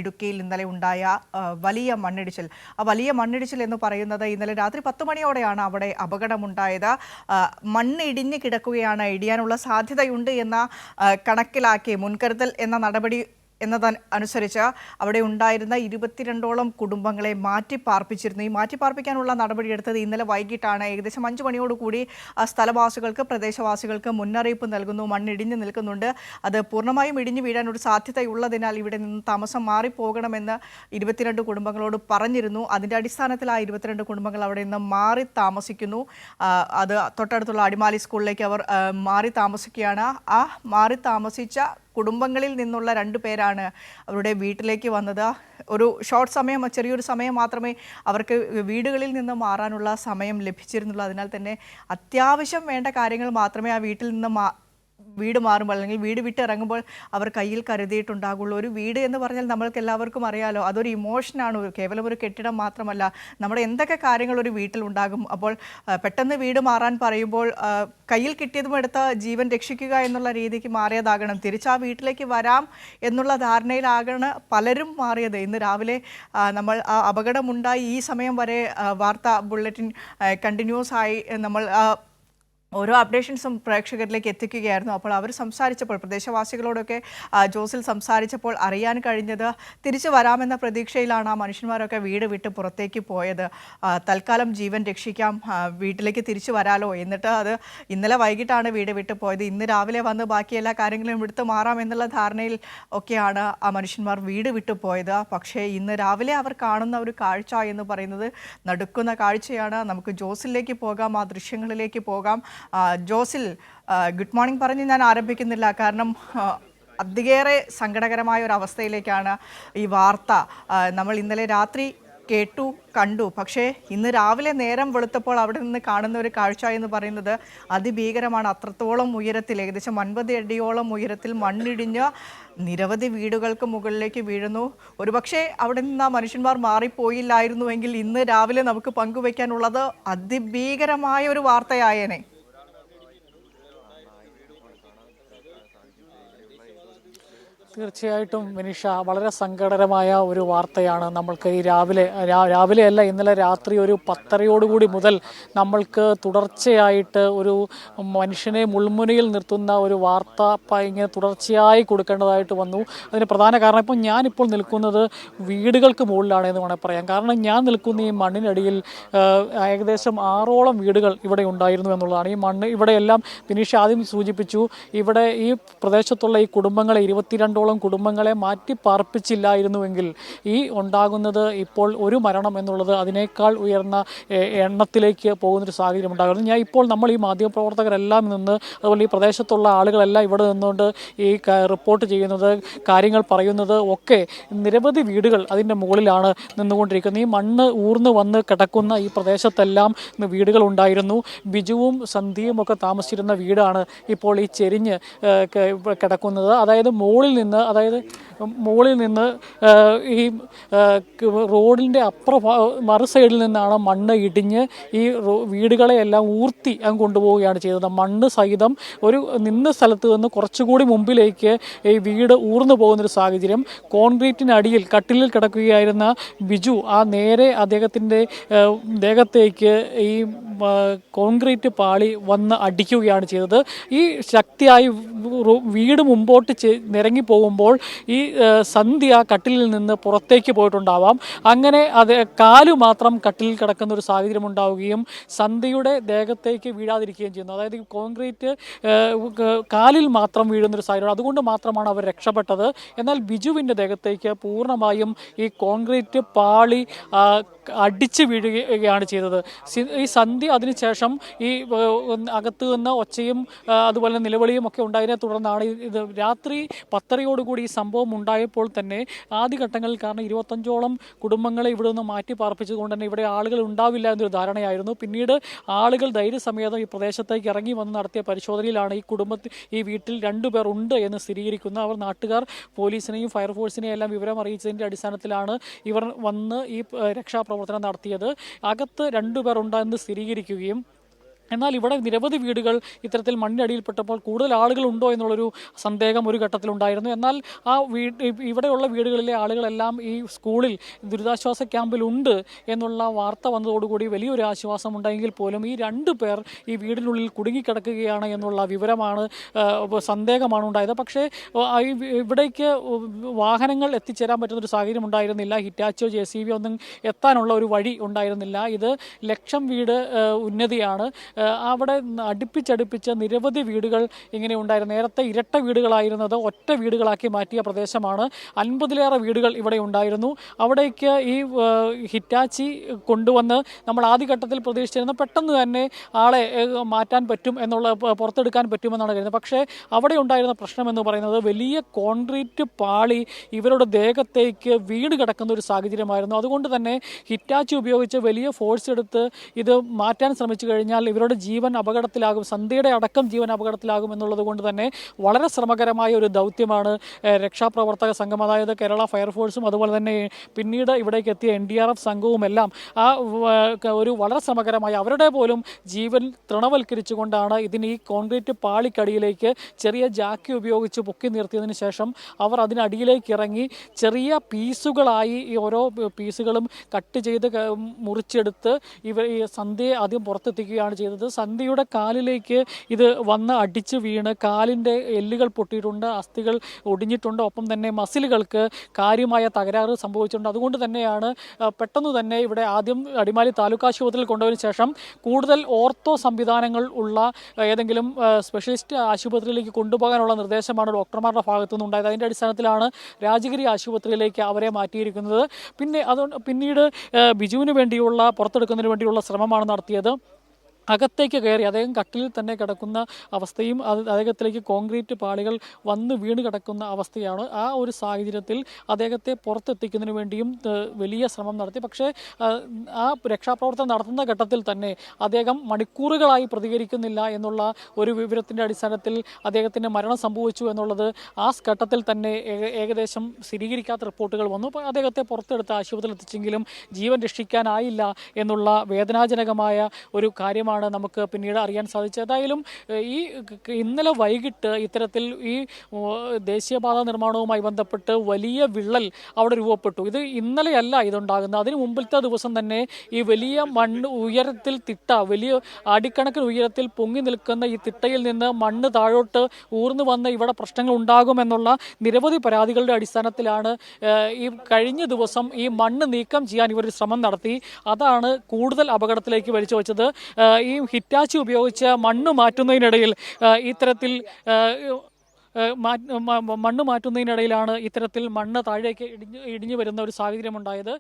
ഇടുക്കിയിൽ ഇന്നലെ ഉണ്ടായ വലിയ മണ്ണിടിച്ചിൽ. ആ വലിയ മണ്ണിടിച്ചിൽ എന്ന് പറയുന്നത് ഇന്നലെ രാത്രി 10 മണിയോടെയാണ് അവിടെ അപകടമുണ്ടായത്. മണ്ണ് ഇടിഞ്ഞു കിടക്കുകയാണ്, ഇടിയാനുള്ള സാധ്യതയുണ്ട് എന്ന കണക്കിലാക്കി മുൻകരുതൽ എന്ന നടപടി എന്നതനുസരിച്ച് അവിടെ ഉണ്ടായിരുന്ന 22ഓളം കുടുംബങ്ങളെ മാറ്റിപ്പാർപ്പിച്ചിരുന്നു. ഈ മാറ്റിപ്പാർപ്പിക്കാനുള്ള നടപടിയെടുത്തത് ഇന്നലെ വൈകിട്ടാണ്. ഏകദേശം 5 മണിയോടുകൂടി സ്ഥലവാസികൾക്ക്, പ്രദേശവാസികൾക്ക് മുന്നറിയിപ്പ് നൽകുന്നു. മണ്ണിടിഞ്ഞു നിൽക്കുന്നുണ്ട്, അത് പൂർണ്ണമായും ഇടിഞ്ഞു വീഴാനൊരു സാധ്യതയുള്ളതിനാൽ ഇവിടെ നിന്ന് താമസം മാറിപ്പോകണമെന്ന് 22 കുടുംബങ്ങളോട് പറഞ്ഞിരുന്നു. അതിൻ്റെ അടിസ്ഥാനത്തിൽ ആ 22 കുടുംബങ്ങൾ അവിടെ നിന്ന് മാറി താമസിക്കുന്നു. അത് തൊട്ടടുത്തുള്ള അടിമാലി സ്കൂളിലേക്ക് അവർ മാറി താമസിക്കുകയാണ്. ആ മാറി താമസിച്ച കുടുംബങ്ങളിൽ നിന്നുള്ള 2 പേരാണ് അവരുടെ വീട്ടിലേക്ക് വന്നത്. ഒരു ഷോർട്ട് സമയം, ചെറിയൊരു സമയം മാത്രമേ അവർക്ക് വീടുകളിൽ നിന്ന് മാറാനുള്ള സമയം ലഭിച്ചിരുന്നുള്ളൂ. അതിനാൽ തന്നെ അത്യാവശ്യം വേണ്ട കാര്യങ്ങൾ മാത്രമേ ആ വീട്ടിൽ നിന്ന് വീട് മാറുമ്പോൾ അല്ലെങ്കിൽ വീട് വിട്ട് ഇറങ്ങുമ്പോൾ അവർ കയ്യിൽ കരുതിയിട്ടുണ്ടാകുള്ളൂ. ഒരു വീട് എന്ന് പറഞ്ഞാൽ നമ്മൾക്ക് എല്ലാവർക്കും അറിയാലോ, അതൊരു ഇമോഷനാണ്, കേവലം ഒരു കെട്ടിടം മാത്രമല്ല. നമ്മുടെ എന്തൊക്കെ കാര്യങ്ങൾ ഒരു വീട്ടിലുണ്ടാകും. അപ്പോൾ പെട്ടെന്ന് വീട് മാറാൻ പറയുമ്പോൾ കയ്യിൽ കിട്ടിയതും എടുത്ത് ജീവൻ രക്ഷിക്കുക എന്നുള്ള രീതിക്ക് മാറിയതാകണം. തിരിച്ച് ആ വീട്ടിലേക്ക് വരാം എന്നുള്ള ധാരണയിലാകണം പലരും മാറിയത്. ഇന്ന് രാവിലെ നമ്മൾ ആ അപകടമുണ്ടായി ഈ സമയം വരെ വാർത്താ ബുള്ളറ്റിൻ കണ്ടിന്യൂസ് ആയി നമ്മൾ ഓരോ അപ്ഡേഷൻസും പ്രേക്ഷകരിലേക്ക് എത്തിക്കുകയായിരുന്നു. അപ്പോൾ അവർ സംസാരിച്ചപ്പോൾ, പ്രദേശവാസികളോടൊക്കെ ജോസിൽ സംസാരിച്ചപ്പോൾ അറിയാൻ കഴിഞ്ഞത് തിരിച്ചു വരാമെന്ന പ്രതീക്ഷയിലാണ് ആ മനുഷ്യന്മാരൊക്കെ വീട് വിട്ട് പുറത്തേക്ക് പോയത്. തൽക്കാലം ജീവൻ രക്ഷിക്കാം, വീട്ടിലേക്ക് തിരിച്ചു വരാലോ. എന്നിട്ട് അത് ഇന്നലെ വൈകിട്ടാണ് വീട് വിട്ട് പോയത്. ഇന്ന് രാവിലെ വന്ന് ബാക്കി എല്ലാ കാര്യങ്ങളും എടുത്ത് മാറാം എന്നുള്ള ധാരണയിൽ ഒക്കെയാണ് ആ മനുഷ്യന്മാർ വീട് വിട്ടു പോയത്. പക്ഷേ ഇന്ന് രാവിലെ അവർ കാണുന്ന ഒരു കാഴ്ച എന്ന് പറയുന്നത് നടുക്കുന്ന കാഴ്ചയാണ്. നമുക്ക് ജോസിലേക്ക് പോകാം, ആ ദൃശ്യങ്ങളിലേക്ക് പോകാം. ജോസിൽ, ഗുഡ് മോർണിംഗ് പറഞ്ഞ് ഞാൻ ആരംഭിക്കുന്നില്ല, കാരണം അതിയേറെ സങ്കടകരമായ ഒരു അവസ്ഥയിലേക്കാണ് ഈ വാർത്ത നമ്മൾ ഇന്നലെ രാത്രി കേട്ടു കണ്ടു. പക്ഷേ ഇന്ന് രാവിലെ നേരം വെളുത്തപ്പോൾ അവിടെ നിന്ന് കാണുന്ന ഒരു കാഴ്ച എന്ന് പറയുന്നത് അതിഭീകരമാണ്. അത്രത്തോളം ഉയരത്തിൽ, ഏകദേശം 50 അടിയോളം ഉയരത്തിൽ മണ്ണിടിഞ്ഞ് നിരവധി വീടുകൾക്ക് മുകളിലേക്ക് വീഴുന്നു. ഒരുപക്ഷെ അവിടെ നിന്ന് ആ മനുഷ്യന്മാർ മാറിപ്പോയില്ലായിരുന്നുവെങ്കിൽ ഇന്ന് രാവിലെ നമുക്ക് പങ്കുവയ്ക്കാനുള്ളത് അതിഭീകരമായ ഒരു വാർത്തയായേനെ. തീർച്ചയായിട്ടും വിനിഷ, വളരെ സങ്കടകരമായ ഒരു വാർത്തയാണ് നമ്മൾക്ക് ഈ രാവിലെയല്ല ഇന്നലെ രാത്രി ഒരു 10:30 മുതൽ നമ്മൾക്ക് തുടർച്ചയായിട്ട് ഒരു മനുഷ്യനെ മുൾമുനയിൽ നിർത്തുന്ന ഒരു വാർത്ത ഇങ്ങനെ തുടർച്ചയായി കൊടുക്കേണ്ടതായിട്ട് വന്നു. അതിന് പ്രധാന കാരണം ഇപ്പോൾ ഞാനിപ്പോൾ നിൽക്കുന്നത് വീടുകൾക്ക് മുകളിലാണ് എന്ന് വേണമെങ്കിൽ പറയാം. കാരണം ഞാൻ നിൽക്കുന്ന ഈ മണ്ണിനടിയിൽ ഏകദേശം 6ഓളം വീടുകൾ ഇവിടെ ഉണ്ടായിരുന്നു എന്നുള്ളതാണ്. ഈ മണ്ണ് ഇവിടെയെല്ലാം വിനിഷ ആദ്യം സൂചിപ്പിച്ചു, ഇവിടെ ഈ പ്രദേശത്തുള്ള ഈ കുടുംബങ്ങളെ 22ഓളം കുടുംബങ്ങളെ മാറ്റി പാർപ്പിച്ചില്ലായിരുന്നുവെങ്കിൽ ഈ ഉണ്ടാകുന്നത് ഇപ്പോൾ ഒരു മരണം എന്നുള്ളത് അതിനേക്കാൾ ഉയർന്ന എണ്ണത്തിലേക്ക് പോകുന്നൊരു സാഹചര്യം ഉണ്ടാകുന്നു. നമ്മൾ ഈ മാധ്യമപ്രവർത്തകരെല്ലാം നിന്ന്, അതുപോലെ ഈ പ്രദേശത്തുള്ള ആളുകളെല്ലാം ഇവിടെ നിന്നുകൊണ്ട് ഈ റിപ്പോർട്ട് ചെയ്യുന്നത്, കാര്യങ്ങൾ പറയുന്നത് ഒക്കെ നിരവധി വീടുകൾ അതിൻ്റെ മുകളിലാണ് നിന്നുകൊണ്ടിരിക്കുന്നത്. ഈ മണ്ണ് ഊർന്ന് വന്ന് കിടക്കുന്ന ഈ പ്രദേശത്തെല്ലാം വീടുകൾ ഉണ്ടായിരുന്നു. ബിജുവും സന്ധ്യയും ഒക്കെ താമസിച്ചിരുന്ന വീടാണ് ഇപ്പോൾ ഈ ചെരിഞ്ഞ് കിടക്കുന്നത്. അതായത് മുകളിൽ നിന്ന് ഈ റോഡിൻ്റെ മറു സൈഡിൽ നിന്നാണ് മണ്ണ് ഇടിഞ്ഞ് ഈ വീടുകളെയെല്ലാം ഊർത്തി അങ്ങ് കൊണ്ടുപോവുകയാണ് ചെയ്തത്. മണ്ണ് സഹിതം ഒരു നിന്ന സ്ഥലത്ത് നിന്ന് കുറച്ചുകൂടി മുമ്പിലേക്ക് ഈ വീട് ഊർന്നു പോകുന്നൊരു സാഹചര്യം. കോൺക്രീറ്റിനടിയിൽ കട്ടിലിൽ കിടക്കുകയായിരുന്ന ബിജു നേരെ അദ്ദേഹത്തിൻ്റെ ദേഹത്തേക്ക് ഈ കോൺക്രീറ്റ് പാളി വന്ന് അടിക്കുകയാണ് ചെയ്തത്. ഈ ശക്തിയായി വീട് മുമ്പോട്ട് നിരങ്ങി പോകുമ്പോൾ ഈ സന്ധ്യ കട്ടിലിൽ നിന്ന് പുറത്തേക്ക് പോയിട്ടുണ്ടാവാം. അങ്ങനെ അത് കാലു മാത്രം കട്ടിലിൽ കിടക്കുന്ന ഒരു സാഹചര്യം ഉണ്ടാവുകയും സന്ധ്യയുടെ ദേഹത്തേക്ക് വീഴാതിരിക്കുകയും ചെയ്യുന്നു. അതായത് ഈ കോൺക്രീറ്റ് കാലിൽ മാത്രം വീഴുന്നൊരു സാഹചര്യം. അതുകൊണ്ട് മാത്രമാണ് അവർ രക്ഷപ്പെട്ടത്. എന്നാൽ ബിജുവിൻ്റെ ദേഹത്തേക്ക് പൂർണ്ണമായും ഈ കോൺക്രീറ്റ് പാളി അടിച്ചു വീഴുകയാണ് ചെയ്തത്. ഈ സന്ധ്യ അതിനുശേഷം ഈ അകത്ത് നിന്ന് ഒച്ചയും അതുപോലെ നിലവിളിയും ഒക്കെ ഉണ്ടായതിനെ തുടർന്നാണ് ഇത് രാത്രി 10:30 ഈ സംഭവം ഉണ്ടായപ്പോൾ തന്നെ ആദ്യഘട്ടങ്ങളിൽ, കാരണം 25ഓളം കുടുംബങ്ങളെ ഇവിടെ നിന്ന് മാറ്റി പാർപ്പിച്ചതുകൊണ്ട് തന്നെ ഇവിടെ ആളുകൾ ഉണ്ടാവില്ല എന്നൊരു ധാരണയായിരുന്നു. പിന്നീട് ആളുകൾ ധൈര്യസമേതം ഈ പ്രദേശത്തേക്ക് ഇറങ്ങി വന്ന് നടത്തിയ പരിശോധനയിലാണ് ഈ വീട്ടിൽ 2 പേർ ഉണ്ട് എന്ന് സ്ഥിരീകരിക്കുന്നത്. അവർ നാട്ടുകാർ പോലീസിനെയും ഫയർഫോഴ്സിനെയും എല്ലാം വിവരം അറിയിച്ചതിൻ്റെ അടിസ്ഥാനത്തിലാണ് ഇവർ വന്ന് ഈ രക്ഷാപ്രവർത്തനം നടത്തിയത്. അകത്ത് 2 പേർ ഉണ്ടെന്ന് സ്ഥിരീകരിക്കുകയും എന്നാൽ ഇവിടെ നിരവധി വീടുകൾ ഇത്തരത്തിൽ മണ്ണിനടിയിൽപ്പെട്ടപ്പോൾ കൂടുതൽ ആളുകൾ ഉണ്ടോ എന്നുള്ളൊരു സന്ദേഹം ഒരു ഘട്ടത്തിലുണ്ടായിരുന്നു. എന്നാൽ ആ ഇവിടെയുള്ള വീടുകളിലെ ആളുകളെല്ലാം ഈ സ്കൂളിൽ ദുരിതാശ്വാസ ക്യാമ്പിലുണ്ട് എന്നുള്ള വാർത്ത വന്നതോടുകൂടി വലിയൊരു ആശ്വാസം ഉണ്ടായെങ്കിൽ പോലും ഈ 2 പേർ ഈ വീടിനുള്ളിൽ കുടുങ്ങിക്കിടക്കുകയാണ് എന്നുള്ള വിവരമാണ്, സന്ദേഹമാണ് ഉണ്ടായത്. പക്ഷേ ഇവിടേക്ക് വാഹനങ്ങൾ എത്തിച്ചേരാൻ പറ്റുന്നൊരു സാഹചര്യം ഉണ്ടായിരുന്നില്ല. ഹിറ്റാച്ചോ JCB ഒന്നും എത്താനുള്ള ഒരു വഴി ഉണ്ടായിരുന്നില്ല. ഇത് ലക്ഷം വീട് ഉന്നതിയാണ്. അവിടെ അടുപ്പിച്ചടുപ്പിച്ച് നിരവധി വീടുകൾ ഇങ്ങനെ ഉണ്ടായിരുന്നു. നേരത്തെ ഇരട്ട വീടുകളായിരുന്നത് ഒറ്റ വീടുകളാക്കി മാറ്റിയ പ്രദേശമാണ്. 50ലേറെ വീടുകൾ ഇവിടെ ഉണ്ടായിരുന്നു. അവിടേക്ക് ഈ ഹിറ്റാച്ചി കൊണ്ടുവന്ന് നമ്മൾ ആദ്യഘട്ടത്തിൽ പ്രതീക്ഷിച്ചിരുന്ന പെട്ടെന്ന് തന്നെ ആളെ മാറ്റാൻ പറ്റും എന്നുള്ള, പുറത്തെടുക്കാൻ പറ്റുമെന്നാണ് കരുതുന്നത്. പക്ഷേ അവിടെ ഉണ്ടായിരുന്ന പ്രശ്നം എന്ന് പറയുന്നത് വലിയ കോൺക്രീറ്റ് പാളി ഇവരുടെ ദേഹത്തേക്ക് വീട് കിടക്കുന്ന ഒരു സാഹചര്യമായിരുന്നു. അതുകൊണ്ട് തന്നെ ഹിറ്റാച്ചി ഉപയോഗിച്ച് വലിയ ഫോഴ്സ് എടുത്ത് ഇത് മാറ്റാൻ ശ്രമിച്ചു കഴിഞ്ഞാൽ ഇവരുടെ ജീവൻ അപകടത്തിലാകും, സന്ധ്യയുടെ അടക്കം ജീവൻ അപകടത്തിലാകും എന്നുള്ളത് കൊണ്ട് തന്നെ വളരെ ശ്രമകരമായ ഒരു ദൗത്യമാണ് രക്ഷാപ്രവർത്തക സംഘം, അതായത് കേരള ഫയർഫോഴ്സും അതുപോലെ തന്നെ പിന്നീട് ഇവിടേക്ക് എത്തിയ NDRF സംഘവും എല്ലാം ആ ഒരു വളരെ ശ്രമകരമായ അവരുടെ പോലും ജീവൻ തൃണവൽക്കരിച്ചുകൊണ്ടാണ് ഈ കോൺക്രീറ്റ് പാളിക്കടിയിലേക്ക് ചെറിയ ജാക്കി ഉപയോഗിച്ച് പൊക്കി നിർത്തിയതിനു ശേഷം അവർ അതിനടിയിലേക്ക് ഇറങ്ങി ചെറിയ പീസുകളായി ഈ ഓരോ പീസുകളും കട്ട് ചെയ്ത് മുറിച്ചെടുത്ത് ഈ സന്ധ്യയെ ആദ്യം പുറത്തെത്തിക്കുകയാണ് ചെയ്തത്. സന്ധ്യയുടെ കാലിലേക്ക് ഇത് വന്ന് അടിച്ച് വീണ് കാലിൻ്റെ എല്ലുകൾ പൊട്ടിയിട്ടുണ്ട്, അസ്ഥികൾ ഒടിഞ്ഞിട്ടുണ്ട്, ഒപ്പം തന്നെ മസിലുകൾക്ക് കാര്യമായ തകരാറ് സംഭവിച്ചിട്ടുണ്ട്. അതുകൊണ്ട് തന്നെയാണ് പെട്ടെന്ന് തന്നെ ഇവിടെ ആദ്യം അടിമാലി താലൂക്ക് ആശുപത്രിയിൽ കൊണ്ടുപോയതിനു ശേഷം കൂടുതൽ ഓർത്തോ സംവിധാനങ്ങൾ ഉള്ള ഏതെങ്കിലും സ്പെഷ്യലിസ്റ്റ് ആശുപത്രിയിലേക്ക് കൊണ്ടുപോകാനുള്ള നിർദ്ദേശമാണ് ഡോക്ടർമാരുടെ ഭാഗത്തു നിന്നുണ്ടായത്. അതിൻ്റെ അടിസ്ഥാനത്തിലാണ് രാജഗിരി ആശുപത്രിയിലേക്ക് അവരെ മാറ്റിയിരിക്കുന്നത്. പിന്നീട് ബിജുവിന് വേണ്ടിയുള്ള പുറത്തെടുക്കുന്നതിന് വേണ്ടിയുള്ള ശ്രമമാണ് നടത്തിയത്. അകത്തേക്ക് കയറി അദ്ദേഹം കട്ടിലിൽ തന്നെ കിടക്കുന്ന അവസ്ഥയും അദ്ദേഹത്തിലേക്ക് കോൺക്രീറ്റ് പാളികൾ വന്ന് വീണ് കിടക്കുന്ന അവസ്ഥയാണ്. ആ ഒരു സാഹചര്യത്തിൽ അദ്ദേഹത്തെ പുറത്തെത്തിക്കുന്നതിന് വേണ്ടിയും വലിയ ശ്രമം നടത്തി. പക്ഷേ ആ രക്ഷാപ്രവർത്തനം നടത്തുന്ന ഘട്ടത്തിൽ തന്നെ അദ്ദേഹം മണിക്കൂറുകളായി പ്രതികരിക്കുന്നില്ല എന്നുള്ള ഒരു വിവരത്തിൻ്റെ അടിസ്ഥാനത്തിൽ അദ്ദേഹത്തിന് മരണം സംഭവിച്ചു എന്നുള്ളത് ആ ഘട്ടത്തിൽ തന്നെ ഏകദേശം സ്ഥിരീകരിക്കാത്ത റിപ്പോർട്ടുകൾ വന്നു. അപ്പോൾ അദ്ദേഹത്തെ പുറത്തെടുത്ത് ആശുപത്രിയിൽ എത്തിച്ചെങ്കിലും ജീവൻ രക്ഷിക്കാനായില്ല എന്നുള്ള വേദനാജനകമായ ഒരു കാര്യമാണ് നമുക്ക് പിന്നീട് അറിയാൻ സാധിച്ചത്. ഏതായാലും ഇന്നലെ വൈകിട്ട് ഇത്തരത്തിൽ ഈ ദേശീയപാത നിർമ്മാണവുമായി ബന്ധപ്പെട്ട് വലിയ വിള്ളൽ അവിടെ രൂപപ്പെട്ടു. ഇത് ഇന്നലെയല്ല ഇതുണ്ടാകുന്നത്. അതിന് മുമ്പിലത്തെ ദിവസം തന്നെ ഈ വലിയ മണ്ണ് ഉയരത്തിൽ വലിയ അടിക്കണക്കിന് ഉയരത്തിൽ പൊങ്ങി നിൽക്കുന്ന ഈ തിട്ടയിൽ നിന്ന് മണ്ണ് താഴോട്ട് ഊർന്നു വന്ന് ഇവിടെ പ്രശ്നങ്ങൾ ഉണ്ടാകുമെന്നുള്ള നിരവധി പരാതികളുടെ അടിസ്ഥാനത്തിലാണ് ഈ കഴിഞ്ഞ ദിവസം ഈ മണ്ണ് നീക്കം ചെയ്യാൻ ഇവർ ശ്രമം നടത്തി. അതാണ് കൂടുതൽ അപകടത്തിലേക്ക് വലിച്ചു വെച്ചത്. ഈ ഹിറ്റാച്ചി ഉപയോഗിച്ച് മണ്ണ് മാറ്റുന്നതിനിടയിൽ ഇത്തരത്തിൽ മണ്ണ് മാറ്റുന്നതിനിടയിലാണ് ഇത്തരത്തിൽ മണ്ണ് താഴേക്ക് ഇടിഞ്ഞു വരുന്ന ഒരു സാഹചര്യമുണ്ടായത്.